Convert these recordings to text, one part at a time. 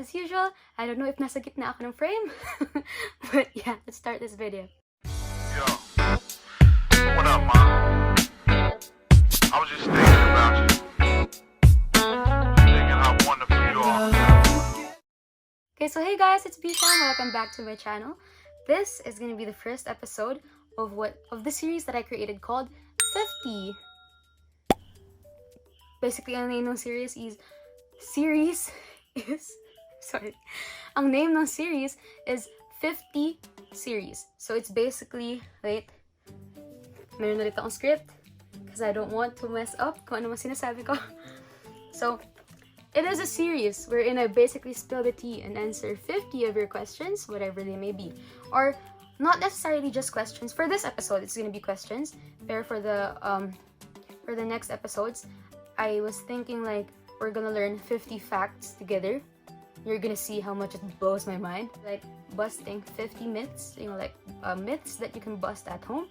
as usual, I don't know if nasa gitna ako ng frame. But yeah, let's start this video. Yo, what up, mom? I was just thinking about you. Thinking how wonderful you are. Okay, so hey guys, it's Bisham. Welcome back to my channel. This is gonna be the first episode of the series that I created called 50. Basically, ang name ng series is ang name ng series is 50 series. So it's basically, wait, meron na rin akong script because I don't want to mess up kung ano man sinasabi ko. So it is a series wherein I basically spill the tea and answer 50 of your questions, whatever they may be. Or not necessarily just questions. For this episode, it's gonna be questions. But for the next episodes, I was thinking like we're gonna learn 50 facts together. You're gonna see how much it blows my mind. Like busting 50 myths, like myths that you can bust at home.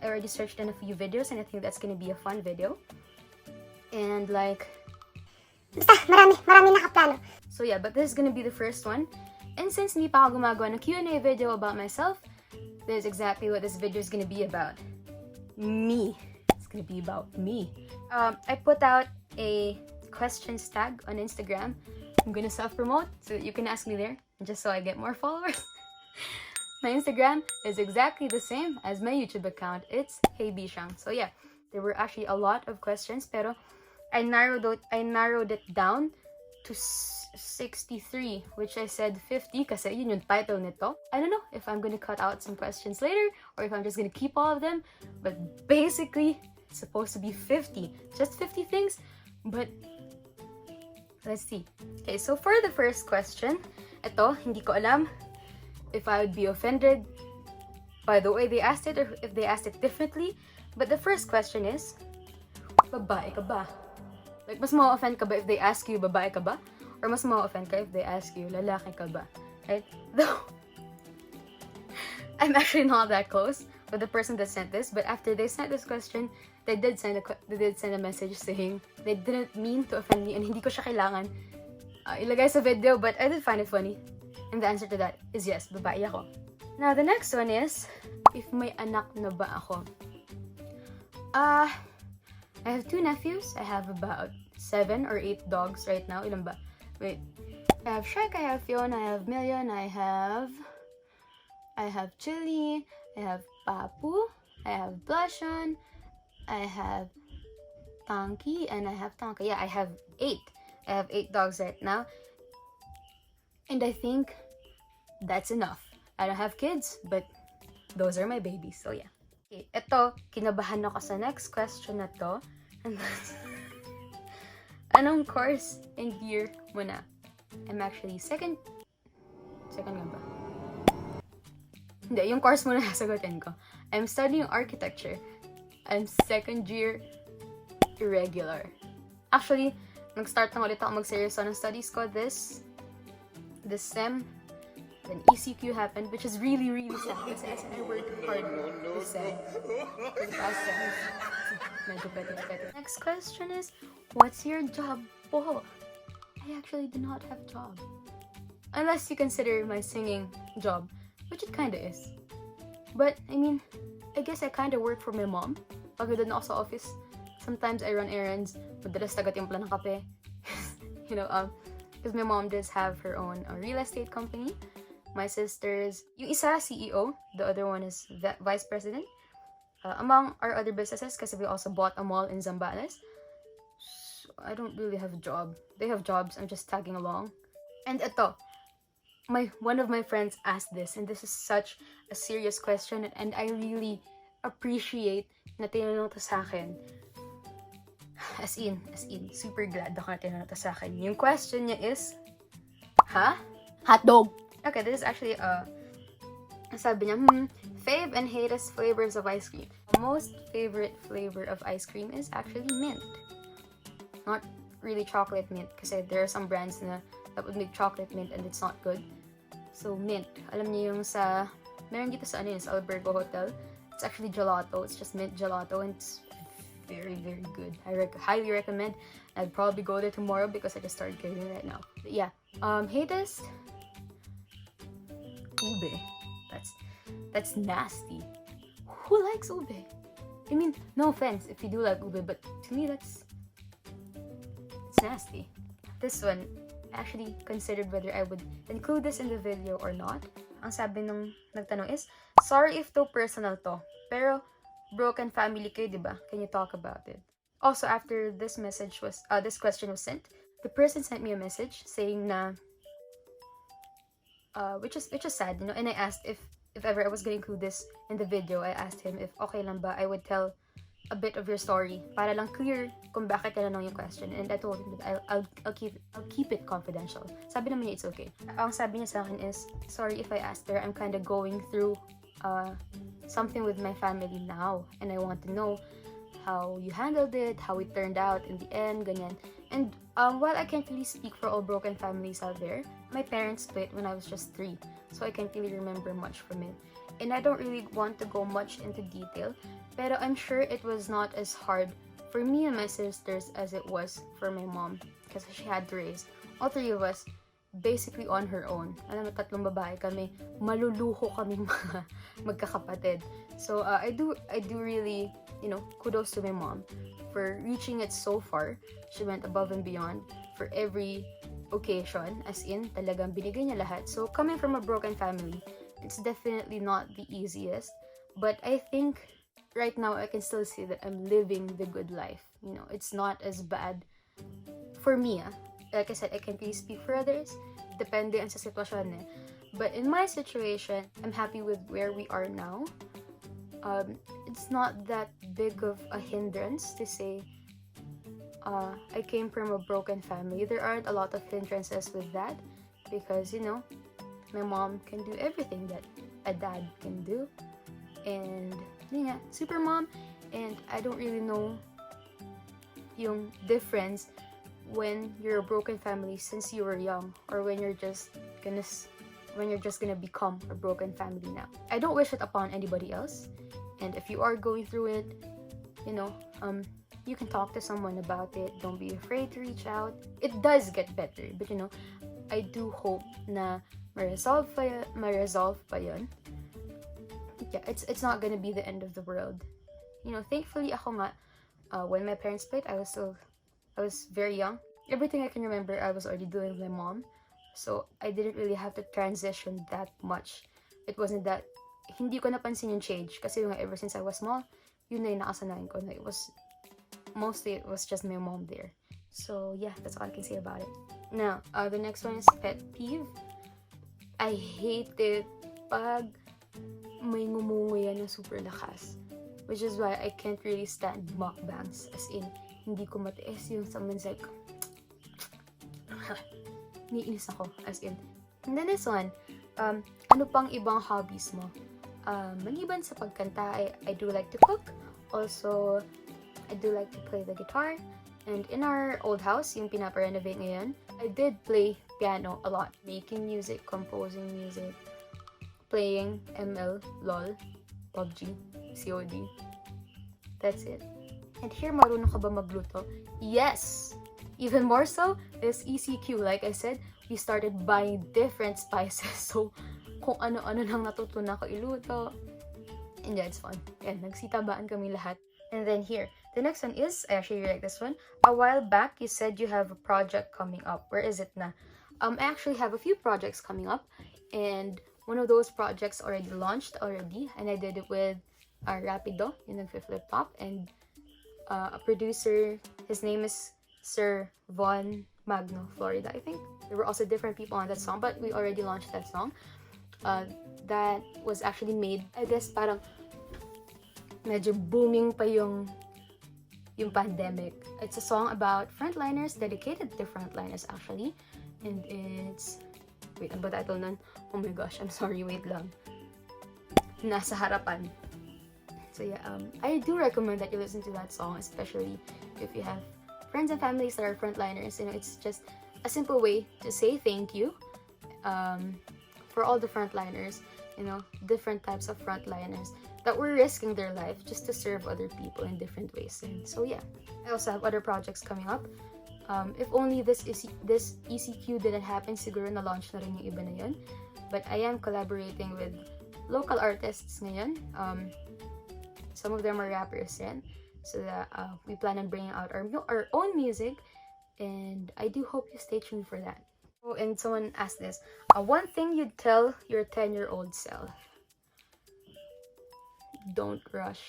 I already searched in a few videos and I think that's gonna be a fun video. And like, marami nakaplano. so yeah, but this is gonna be the first one. And since hindi pa ako gumagawa ng Q&A video about myself, this is exactly what this video is gonna be about. Me. It's gonna be about me. I put out a questions tag on Instagram. I'm gonna self-promote so that you can ask me there, just so I get more followers. My Instagram is exactly the same as my YouTube account. It's Hey Bishang. So yeah, there were actually a lot of questions, pero I narrowed it down to 63, which I said 50 kasi yun yung title nito. I don't know if I'm gonna cut out some questions later or if I'm just gonna keep all of them, but basically it's supposed to be 50. Just 50 things, but let's see. Okay, so for the first question, ito, hindi ko alam if I would be offended by the way they asked it or if they asked it differently, but the first question is, babae ka ba? Like, mas ma-offend ka ba if they ask you, babae ka ba? Or mas ma-offend ka if they ask you, lalaki ka ba? Right? Though, I'm actually not that close with the person that sent this, but after they sent this question, they did send a message saying they didn't mean to offend me and hindi ko siya kailangan ilagay sa video, but I did find it funny. And the answer to that is yes, babae ako. Now, the next one is, if may anak na ba ako? I have 2 nephews. I have about 7 or 8 dogs right now. Ilan ba? Wait. I have Shrek, I have Fiona, I have Million, I have Chili, I have Papu, I have Blushan, I have Tanky, and I have Tonka. Yeah, I have 8. I have 8 dogs right now. And I think that's enough. I don't have kids, but those are my babies. So yeah. Okay, ito, kinabahan ako sa next question na to. And that's, anong course and year mo na? I'm actually second nga ba? Hindi, yung course mo na sagutin ko. I'm studying architecture. I'm 2nd year irregular. Actually, nag-start na ulit ako mag-seryoso ng studies ko this sem. Then ECQ happened, which is really, really sad kasi I worked hard this sem. For the past sem. Medyo petty. Next question is, what's your job po? I actually do not have job. Unless you consider my singing job, which it kinda is. But, I mean, I guess I kinda work for my mom. Pag doon ako sa office, sometimes I run errands, madalas taga-timpla ng kape. Because my mom does have her own real estate company. My sisters, yung isa CEO, the other one is vice president. Among our other businesses, kasi we also bought a mall in Zambales. So I don't really have a job. They have jobs, I'm just tagging along. And ito, one of my friends asked this, and this is such a serious question, and I really appreciate na tinanong to sa akin. As in, super glad ako na tinanong to sa akin. Yung question niya is, hotdog. Okay, this is actually sabi niya, fave and hatest flavors of ice cream. Most favorite flavor of ice cream is actually mint. Not really chocolate mint, kasi there are some brands that would make chocolate mint and it's not good. So mint. Alam niyo yung meron dito sa sa Albergo Hotel. It's actually gelato. It's just mint gelato and it's very, very good. I highly recommend. I'd probably go there tomorrow because I just started craving right now. But yeah, Hatest? Ube. That's nasty. Who likes ube? I mean, no offense if you do like ube, but to me it's nasty. This one, I actually considered whether I would include this in the video or not. Ang sabi nung nagtanong is, sorry if too personal to, pero broken family kayo, diba? Can you talk about it? Also, after this question was sent, the person sent me a message saying na, which is sad, you know, and I asked if ever I was gonna include this in the video. I asked him if okay lang ba I would tell a bit of your story para lang clear kung bakit tinanong yung question, and I told him that I'll keep it confidential. Sabi naman niya it's okay. Ang sabi niya sa akin is, sorry if I asked her, I'm kind of going through something with my family now, and I want to know how you handled it, how it turned out in the end, ganyan. And while I can't really speak for all broken families out there, my parents split when I was just 3, so I can't really remember much from it. And I don't really want to go much into detail, pero I'm sure it was not as hard for me and my sisters as it was for my mom, because she had to raise all 3 of us basically on her own. Alam mo, 3 babae kami, maluluho kami mga magkakapatid. So I do really, you know, kudos to my mom for reaching it so far. She went above and beyond for every occasion, as in talagang binigay niya lahat. So coming from a broken family, it's definitely not the easiest, but I think right now I can still say that I'm living the good life. You know, it's not as bad for me. Like I said, I can't really speak for others. Depende sa sitwasyon eh. But in my situation, I'm happy with where we are now. It's not that big of a hindrance to say I came from a broken family. There aren't a lot of hindrances with that because, you know, my mom can do everything that a dad can do. And, yeah, super mom. And I don't really know yung difference when you're a broken family since you were young, or when you're just gonna become a broken family now. I don't wish it upon anybody else. And if you are going through it, you know, you can talk to someone about it. Don't be afraid to reach out. It does get better, but you know, I do hope na ma-resolve pa yun. Yeah, it's not gonna be the end of the world. You know, thankfully ako nga, when my parents split, I was very young. Everything I can remember, I was already doing with my mom. So I didn't really have to transition that much. It wasn't that, hindi ko napansin yung change. Kasi yung ever since I was small, yun na yung nakasanayan ko. Na it was just my mom there. So yeah, that's all I can say about it. Now, the next one is pet peeve. I hate it pag may ngumunguya na super lakas. Which is why I can't really stand mukbangs. As in, hindi ko matiis yung someone's like, niinis ako. As in. And then this one, ano pang ibang hobbies mo? Maliban sa pagkanta, I do like to cook. Also, I do like to play the guitar. And in our old house, yung pinapa-renovate ngayon, I did play piano a lot. Making music, composing music, playing ML, LOL, PUBG, COD. That's it. And here, marunong ka ba magluto? Yes! Even more so, this ECQ. Like I said, we started buying different spices. So, kung ano-ano nang natutunan ko iluto. And yeah, it's fun. Yan, nagsitabaan kami lahat. And then here, the next one is, I actually really like this one. A while back, you said you have a project coming up. Where is it na? I actually have a few projects coming up. And one of those projects already launched already. And I did it with Rapido, yung nag-flip top. And a producer, his name is Sir Von Magno, Florida, I think. There were also different people on that song, but we already launched that song. That was actually made, I guess, parang medyo booming pa yung pandemic. It's a song about frontliners, dedicated to frontliners actually. And it's, wait, ano ba title nun? Oh my gosh, I'm sorry, wait lang. Nasa harapan. So yeah, I do recommend that you listen to that song, especially if you have friends and families that are frontliners. You know, it's just a simple way to say thank you for all the frontliners, you know, different types of frontliners that were risking their life just to serve other people in different ways. And so yeah, I also have other projects coming up. If only this ECQ didn't happen, siguro na-launch na rin yung iba na yun. But I am collaborating with local artists ngayon. Some of them are rappers rin. So that we plan on bringing out our own music. And I do hope you stay tuned for that. Oh, and someone asked this. One thing you'd tell your 10-year-old self. Don't rush.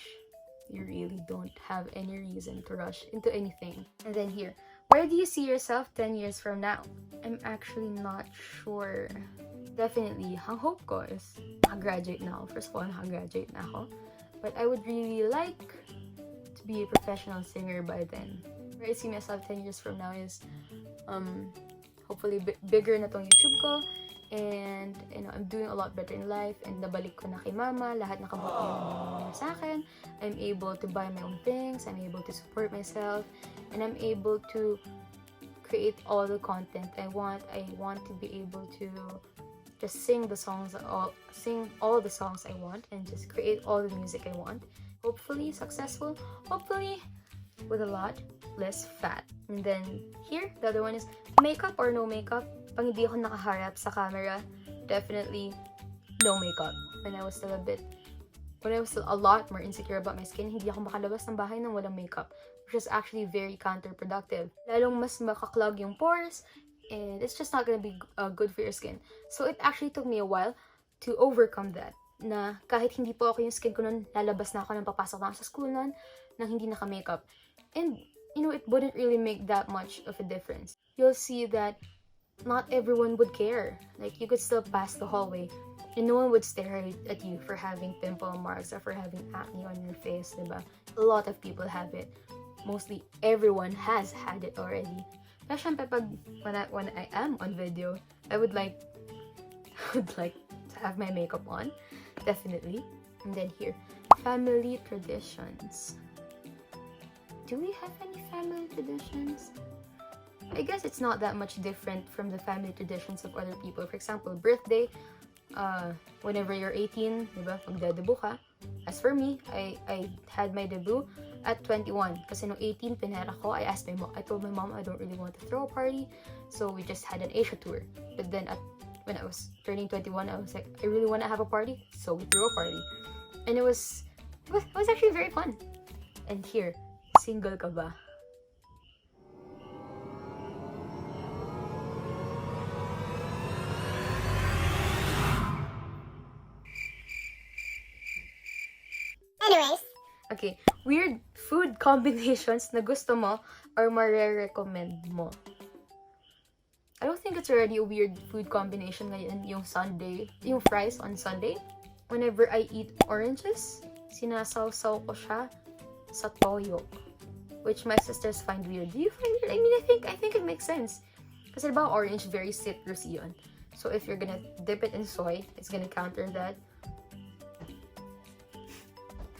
You really don't have any reason to rush into anything. And then here. Where do you see yourself 10 years from now? I'm actually not sure. Definitely, ang hope ko is nakagraduate na ako. First of all, nakagraduate na ako. But I would really like to be a professional singer by then. Where I see myself 10 years from now is hopefully bigger na tong YouTube ko. And, you know, I'm doing a lot better in life. And nabalik ko na kay mama. Lahat nakabuti na sa akin. I'm able to buy my own things. I'm able to support myself. And I'm able to create all the content I want. I want to be able to just sing all the songs I want. And just create all the music I want. Hopefully successful. Hopefully with a lot less fat. And then here, the other one is makeup or no makeup. Pag hindi ako nakaharap sa camera, definitely no makeup. When I was still a lot more insecure about my skin, hindi ako makalabas ng bahay nang walang makeup, which is actually very counterproductive. Lalong mas makaklog yung pores, and it's just not gonna be good for your skin. So it actually took me a while to overcome that. Na kahit hindi po ako yung skin ko nun, lalabas na ako nang papasok na ako sa school nun, nang hindi naka-makeup. And, you know, it wouldn't really make that much of a difference. You'll see that not everyone would care. Like, you could still pass the hallway and no one would stare at you for having pimple marks or for having acne on your face, diba? A lot of people have it. Mostly everyone has had it already. Pero syempre, when I am on video, I would like to have my makeup on. Definitely. And then here, family traditions. Do we have any family traditions? I guess it's not that much different from the family traditions of other people. For example, birthday, whenever you're 18, diba, magdedebut ka. As for me, I had my debut at 21. Kasi nung 18, pinera ko, I told my mom I don't really want to throw a party. So we just had an Asia tour. But then when I was turning 21, I was like, I really want to have a party. So we threw a party. And it was actually very fun. And here, single ka ba? Anyways. Okay, weird food combinations na gusto mo or mare-recommend mo. I don't think it's already a weird food combination ngayon, yung fries on Sunday. Whenever I eat oranges, sinasawsaw ko siya sa toyo, which my sisters find weird. Do you find it? I mean, I think it makes sense. Kasi diba orange, very citrusy yun. So if you're gonna dip it in soy, it's gonna counter that.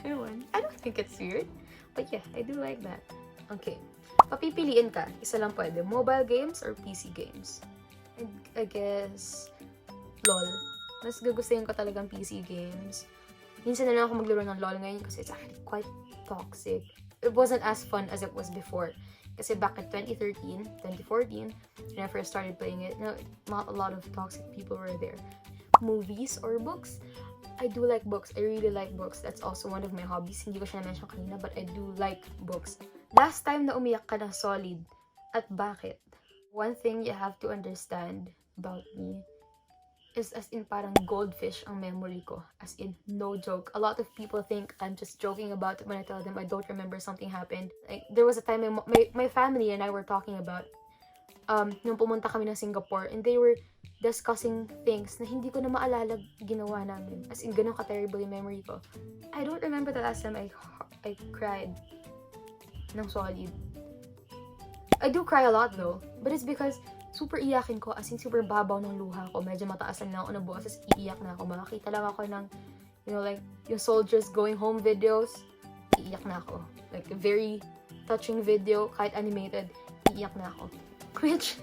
I don't think it's weird. But yeah, I do like that. Okay. Papipiliin ka. Isa lang pwede. Mobile games or PC games? I guess, LOL. Mas gugustuhin ko talagang PC games. Minsan na lang ako maglaro ng LOL ngayon kasi it's actually quite toxic. It wasn't as fun as it was before. Kasi back in 2013, 2014, when I first started playing it, not a lot of toxic people were there. Movies or books? I do like books. I really like books. That's also one of my hobbies. Hindi ko siya na-mention kanina, but I do like books. Last time na umiyak ka ng solid, at bakit? One thing you have to understand about me is as in parang goldfish ang memory ko. As in, no joke. A lot of people think I'm just joking about it when I tell them I don't remember something happened. Like, there was a time my family and I were talking about nung pumunta kami ng Singapore and they were discussing things na hindi ko na maalala ginawa namin. As in, ganun ka-terrible yung memory ko. I don't remember the last time I cried ng solid. I do cry a lot though, but it's because super iyakin ko, as in super babaw ng luha ko. Medyo mataasan lang ako ng boses, iiyak na ako. Makakita lang ako ng, you know, like, yung soldiers going home videos, iiyak na ako. Like, a very touching video, kahit animated, iiyak na ako. Which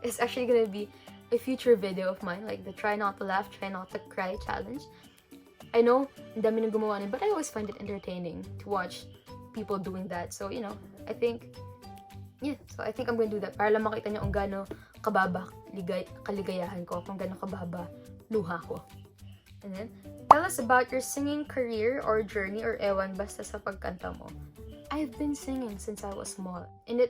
is actually gonna be a future video of mine, like the try not to laugh, try not to cry challenge. I know, ang dami nang gumawa nun, but I always find it entertaining to watch people doing that. So, you know, I think Yeah, so I think I'm gonna do that para lang makita nyo kung gaano kababa kaligayahan ko, kung gaano kababa luha ko. And then, tell us about your singing career or journey or ewan basta sa pagkanta mo. I've been singing since I was small. And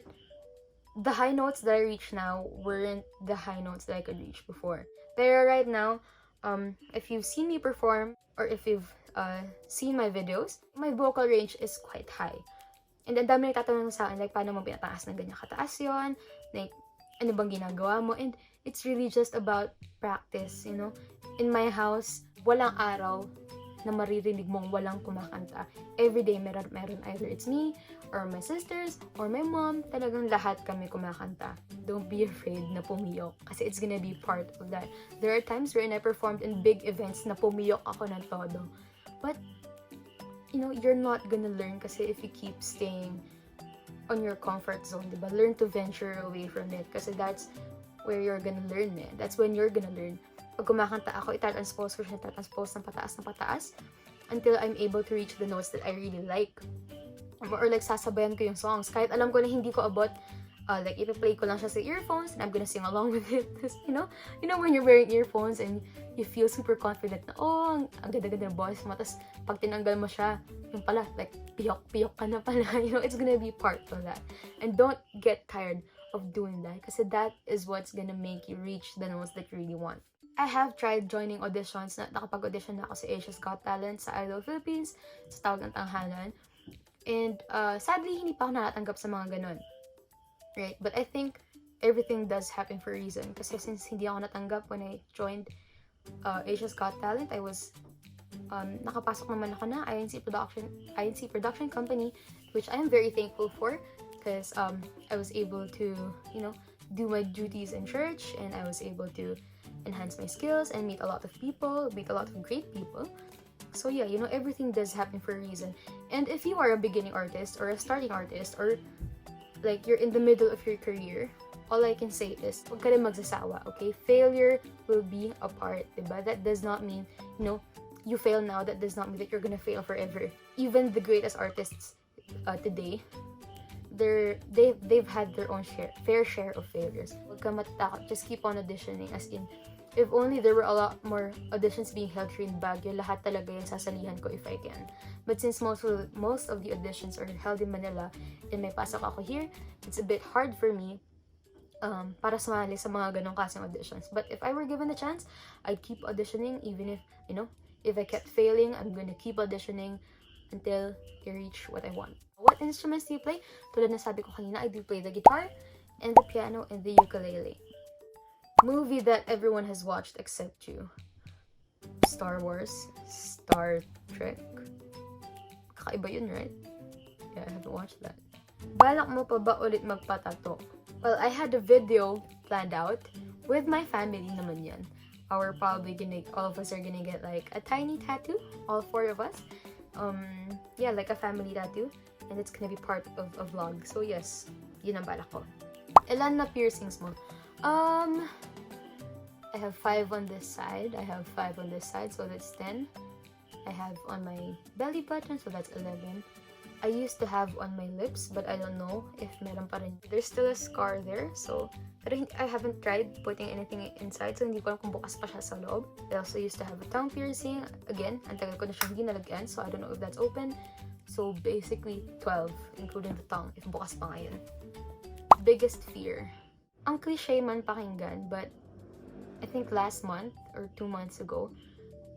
the high notes that I reach now weren't the high notes that I could reach before. Pero right now, if you've seen me perform or if you've seen my videos, my vocal range is quite high. And ang dami nagtatanong sa akin, like, paano mo pinataas ng ganyan kataas yon? Like, ano bang ginagawa mo? And it's really just about practice, you know? In my house, walang araw na maririnig mong walang kumakanta. Every day, meron either it's me, or my sisters, or my mom. Talagang lahat kami kumakanta. Don't be afraid na pumiyok, kasi it's gonna be part of that. There are times wherein I performed in big events na pumiyok ako ng todo. But, you know, you're not gonna learn kasi if you keep staying on your comfort zone, diba? Learn to venture away from it kasi that's where you're gonna learn eh. That's when you're gonna learn. Pag kumakanta ako, itatranspose ko siya, itatranspose ng pataas until I'm able to reach the notes that I really like. Or like, sasabayan ko yung songs. Kahit alam ko na hindi ko abot, like, ipa-play ko lang siya sa earphones and I'm gonna sing along with it. You know when you're wearing earphones and you feel super confident na, oh, ang ganda-ganda ng voice mo. Tapos, pag tinanggal mo siya, yung pala, like, piyok ka na pala. You know, it's gonna be part of that. And don't get tired of doing that kasi that is what's gonna make you reach the notes that you really want. I have tried joining auditions. Nakapag-audition na ako sa Asia's Got Talent, sa Idol Philippines, sa Tawag ng Tanghalan. And sadly, hindi pa ako nakatanggap sa mga ganun. Right? But I think everything does happen for a reason. Kasi since hindi ako natanggap when I joined Asia's Got Talent, I was nakapasok naman ako na INC Production Company, which I am very thankful for because I was able to, you know, do my duties in church and I was able to enhance my skills and meet a lot of people, meet a lot of great people. So yeah, you know, everything does happen for a reason. And if you are a beginning artist or a starting artist or like you're in the middle of your career, all I can say is, huwag ka rin magsasawa, okay? Failure will be a part, diba? That does not mean, you know, you fail now, that does not mean that you're gonna fail forever. Even the greatest artists today, they've had their own fair share of failures. Huwag ka matatakot, just keep on auditioning. As in, if only there were a lot more auditions being held here in Baguio, lahat talaga yung sasalihan ko if I can. But since most of the auditions are held in Manila and may pasok ako here, it's a bit hard for me para sumali sa mga ganong klaseng auditions. But if I were given the chance, I'd keep auditioning even if, you know, if I kept failing, I'm gonna keep auditioning until I reach what I want. What instruments do you play? Tulad na sabi ko kanina, I do play the guitar and the piano and the ukulele. Movie that everyone has watched except you. Star Wars, Star Trek. Kakaiba yun, right? Yeah, I haven't watched that. Balak mo pa ba ulit magpatato? Well, I had a video planned out with my family naman yan. All of us are gonna get like a tiny tattoo, all 4 of us. Yeah, like a family tattoo. And it's gonna be part of a vlog. So yes, yun ang balak ko. Ilan na piercings mo? I have 5 on this side. I have 5 on this side, so that's 10. I have on my belly button, so that's 11. I used to have on my lips, but I don't know if meron pa rin. There's still a scar there, so pero I haven't tried putting anything inside, so hindi ko alam kung bukas pa siya sa loob. I also used to have a tongue piercing. Again, ang tagal ko na siyang ginalagyan, so I don't know if that's open. So basically 12, including the tongue, if bukas pa ngayon. Biggest fear. Ang cliche man pakinggan, but I think last month or 2 months ago,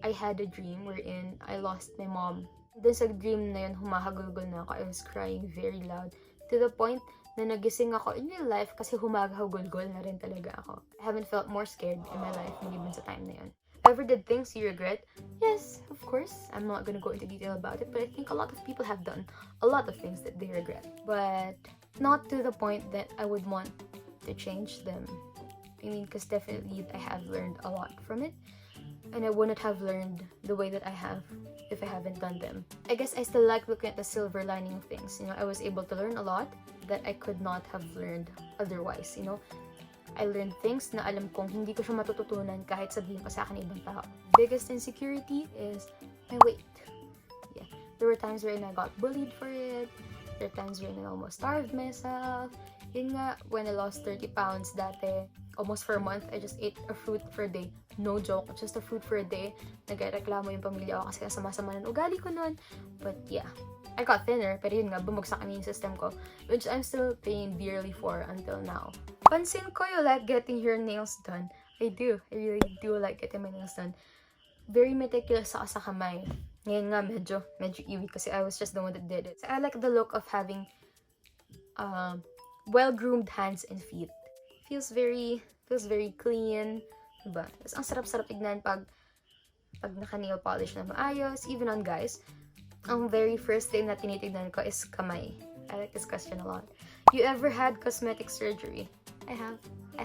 I had a dream wherein I lost my mom. Dun sa dream na yun, humahagulgol na ako. I was crying very loud to the point na nagising ako in real life kasi humahagulgol na rin talaga ako. I haven't felt more scared in my life maliban sa time na yun. Ever did things you regret? Yes, of course. I'm not gonna go into detail about it, but I think a lot of people have done a lot of things that they regret. But not to the point that I would want to change them. I mean, because definitely I have learned a lot from it. And I wouldn't have learned the way that I have if I haven't done them. I guess I still like looking at the silver lining of things. You know, I was able to learn a lot that I could not have learned otherwise. You know, I learned things na alam kong hindi ko siya matututunan kahit sabihin pa sa akin ng ibang tao. Biggest insecurity is my weight. Yeah, there were times when I got bullied for it. There are times when I almost starved myself. Yun nga, when I lost 30 pounds dati, almost for a month, I just ate a fruit for a day. No joke, just a fruit for a day. Nagreklamo yung pamilya ko kasi sama-sama ng ugali ko nun. But yeah, I got thinner, pero yun nga, bumagsak na yung system ko, which I'm still paying dearly for until now. Pansin ko you like getting your nails done. I do. I really do like getting my nails done. Very meticulous ako sa kamay. Ngayon nga, medyo iwi kasi I was just the one that did it. So I like the look of having well-groomed hands and feet. Feels very clean. Diba? Tapos ang sarap-sarap tignan pag naka-nail polish na maayos, even on guys. Ang very first thing na tinitignan ko is kamay. I like this question a lot. You ever had cosmetic surgery? I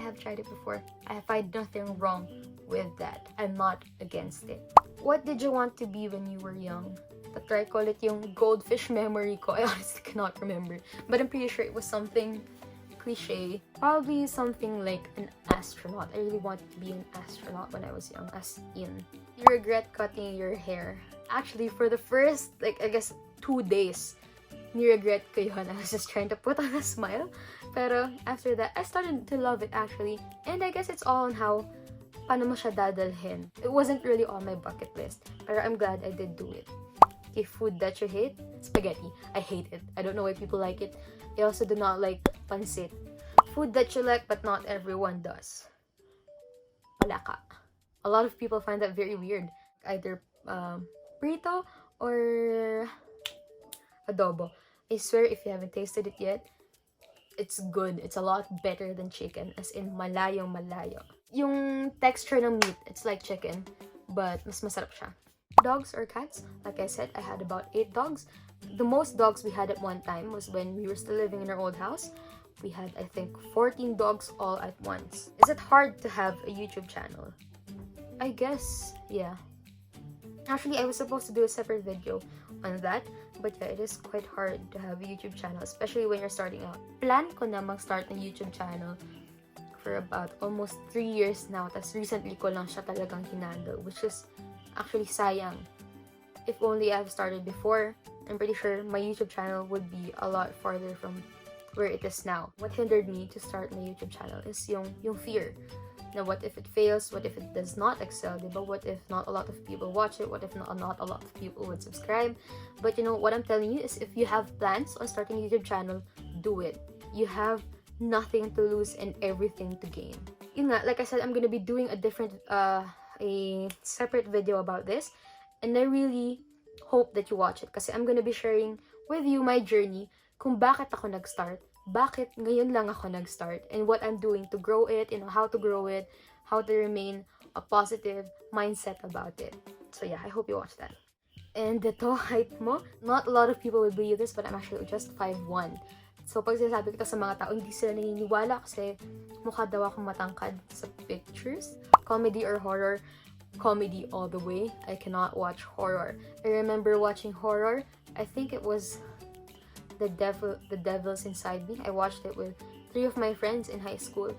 have tried it before. I find nothing wrong with that. I'm not against it. What did you want to be when you were young? Try ko ulit yung goldfish memory ko. I honestly cannot remember. But I'm pretty sure it was something cliche. Probably something like an astronaut. I really wanted to be an astronaut when I was young. As in, you regret cutting your hair. Actually, for the first, I guess, 2 days, ni-regret ko yun. I was just trying to put on a smile. Pero after that, I started to love it actually. And I guess it's all on how paano mo siya dadalhin. It wasn't really on my bucket list. Pero I'm glad I did do it. Okay, food that you hate? Spaghetti. I hate it. I don't know why people like it. I also do not like pancit. Food that you like but not everyone does. Wala ka. A lot of people find that very weird. Either burrito or adobo. I swear if you haven't tasted it yet, it's good. It's a lot better than chicken. As in, malayo. Yung texture ng meat, it's like chicken. But mas masarap siya. Dogs or cats? Like I said, I had about 8 dogs. The most dogs we had at one time was when we were still living in our old house. We had, I think, 14 dogs all at once. Is it hard to have a YouTube channel? I guess, yeah. Actually, I was supposed to do a separate video on that. But yeah, it is quite hard to have a YouTube channel, especially when you're starting out. Plan ko na mag-start ng YouTube channel for about almost 3 years now. Tas recently ko lang siya talagang hinandle, which is actually sayang. If only I've started before, I'm pretty sure my YouTube channel would be a lot farther from where it is now. What hindered me to start my YouTube channel is yung fear. Now, what if it fails? What if it does not excel? Diba? What if not a lot of people watch it? What if not a lot of people would subscribe? But you know, what I'm telling you is if you have plans on starting a YouTube channel, do it. You have nothing to lose and everything to gain. Yun nga, like I said, I'm gonna be doing a separate video about this. And I really hope that you watch it kasi I'm gonna be sharing with you my journey kung bakit ako nag-start, bakit ngayon lang ako nag-start, and what I'm doing to grow it, how to grow it, how to remain a positive mindset about it. So yeah, I hope you watch that. And ito, height mo, not a lot of people will believe this, but I'm actually just 5'1". So pag sinasabi ko sa mga tao, hindi sila naniniwala kasi mukha daw akong matangkad sa pictures. Comedy or horror? Comedy all the way. I cannot watch horror. I remember watching horror. I think it was The Devil's Inside Me. I watched it with 3 of my friends in high school.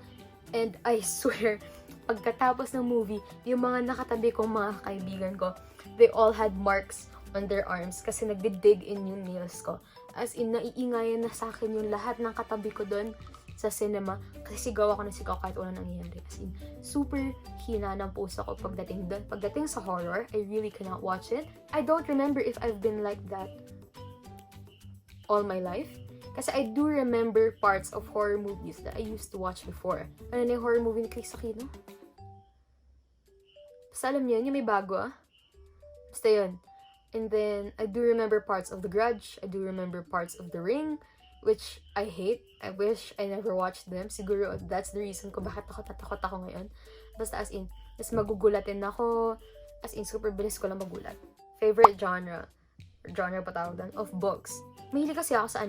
And I swear, pagkatapos ng movie, yung mga nakatabi kong mga kaibigan ko, they all had marks on their arms kasi nagdidig in yung nails ko. As in, naiingayan na sa akin yung lahat ng katabi ko doon sa cinema kasi sigaw ako na sigaw kahit wala nangyayari. As in, super hina ng puso ko pagdating doon. Pagdating sa horror, I really cannot watch it. I don't remember if I've been like that all my life. Kasi I do remember parts of horror movies that I used to watch before. Ano na yung horror movie ni Chris Aquino? Basta alam niyo, yung may bago Basta yun. And then, I do remember parts of The Grudge. I do remember parts of The Ring, which I hate. I wish I never watched them. Siguro, that's the reason ko bakit tatakot ako ngayon. Basta as in, mas magugulatin ako. As in, super bilis ko lang magulat. Favorite genre pa tawag doon, of books. Mahilig kasi ako sa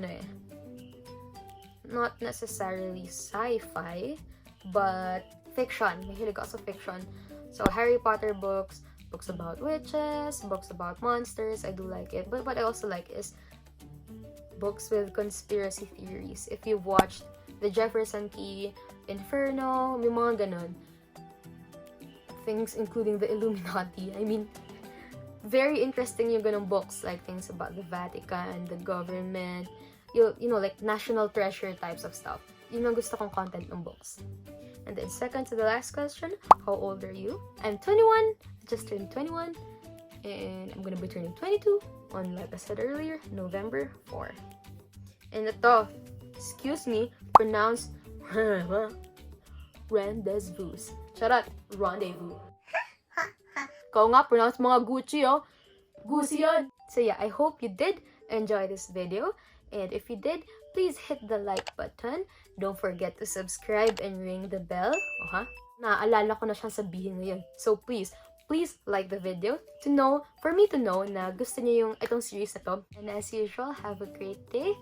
not necessarily sci-fi, but fiction. Mahilig ako sa fiction. So, Harry Potter books about witches, books about monsters. I do like it. But what I also like is books with conspiracy theories. If you've watched The Jefferson Key, Inferno, may mga ganun. Things including the Illuminati. I mean, very interesting yung ganung books, like things about the Vatican, the government, you know, like national treasure types of stuff. Yun ang gusto kong content ng books. And then second to the last question, how old are you? I'm 21, just turned 21, and I'm gonna be turning 22 on, like I said earlier, November 4. And ito, excuse me, pronounce rendezvous. Charot, rendezvous. Kau nga, pronounce mga Gucci, oh. Gucci yun. So yeah, I hope you did enjoy this video. And if you did, please hit the like button. Don't forget to subscribe and ring the bell. Naalala ko na siyang sabihin ngayon. So please like the video for me to know na gusto niyo yung itong series na to. And as usual, have a great day.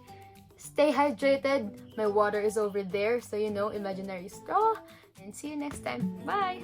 Stay hydrated. My water is over there, so imaginary straw. And see you next time. Bye!